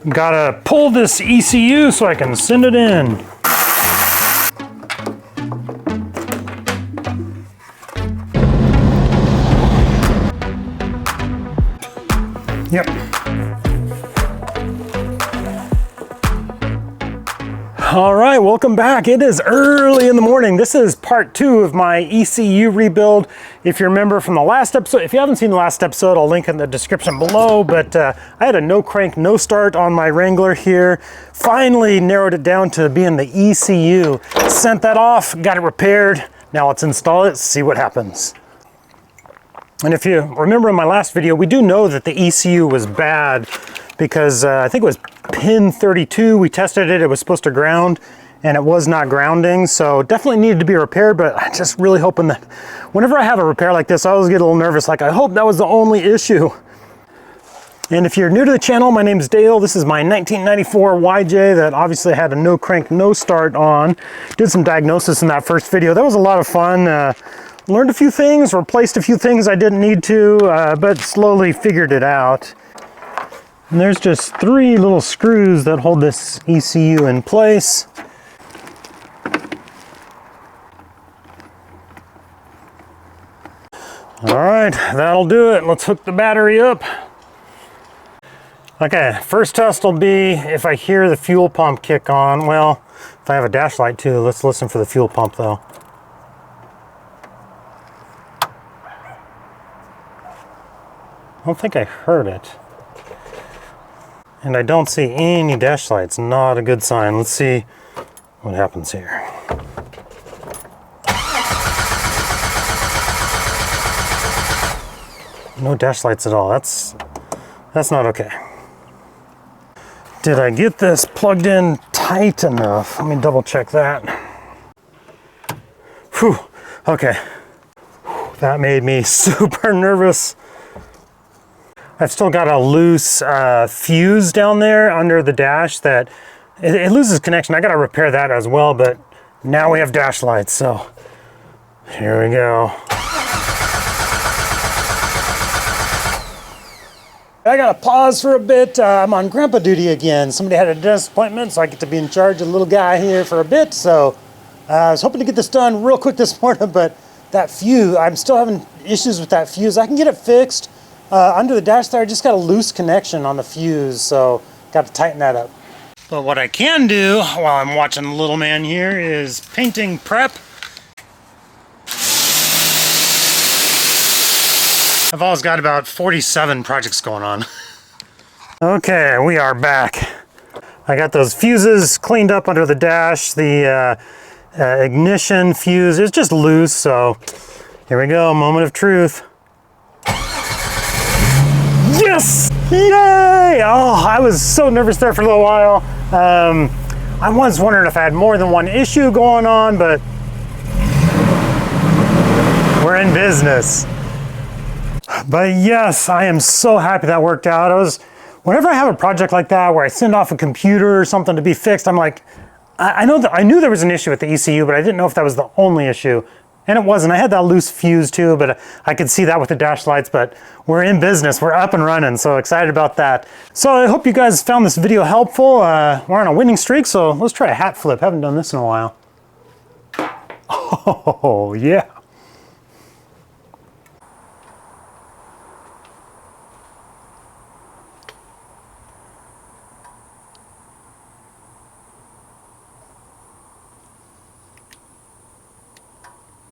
Gotta pull this ECU so I can send it in. Yep. All right, welcome back. It is early in the morning. This is part 2 of my ECU rebuild. If you remember from the last episode, if you haven't seen the last episode, I'll link in the description below, but I had a no crank, no start on my Wrangler here. Finally narrowed it down to being the ECU. Sent that off, got it repaired. Now let's install it, see what happens. And if you remember in my last video, we do know that the ECU was bad because I think it was pin 32. We tested it, it was supposed to ground and it was not grounding. So definitely needed to be repaired, but I'm just really hoping that whenever I have a repair like this, I always get a little nervous. Like I hope that was the only issue. And if you're new to the channel, my name is Dale. This is my 1994 YJ that obviously had a no crank, no start on. Did some diagnosis in that first video. That was a lot of fun. Learned a few things, replaced a few things I didn't need to, but slowly figured it out. And there's just 3 little screws that hold this ECU in place. All right, that'll do it. Let's hook the battery up. Okay, first test will be if I hear the fuel pump kick on. Well, if I have a dash light too, let's listen for the fuel pump though. I don't think I heard it. And I don't see any dash lights, not a good sign. Let's see what happens here. No dash lights at all, that's not okay. Did I get this plugged in tight enough? Let me double check that. Whew, okay. That made me super nervous. I've still got a loose fuse down there under the dash that it loses connection. I got to repair that as well, but now we have dash lights, so here we go. I got to pause for a bit. I'm on grandpa duty again. Somebody had a dentist appointment, so I get to be in charge of the little guy here for a bit. So I was hoping to get this done real quick this morning, but that fuse, I'm still having issues with that fuse. I can get it fixed. Under the dash there, I just got a loose connection on the fuse, so got to tighten that up. But what I can do while I'm watching the little man here is painting prep. I've always got about 47 projects going on. Okay, we are back. I got those fuses cleaned up under the dash. The ignition fuse is just loose, so here we go, moment of truth. Yes! Yay! Oh, I was so nervous there for a little while. I was wondering if I had more than one issue going on, but we're in business. But yes, I am so happy that worked out. Whenever I have a project like that where I send off a computer or something to be fixed, I'm like, I knew there was an issue with the ECU, but I didn't know if that was the only issue. And it wasn't. I had that loose fuse too, but I could see that with the dash lights, but we're in business. We're up and running, so excited about that. So I hope you guys found this video helpful. We're on a winning streak, so let's try a hat flip. Haven't done this in a while. Oh, yeah.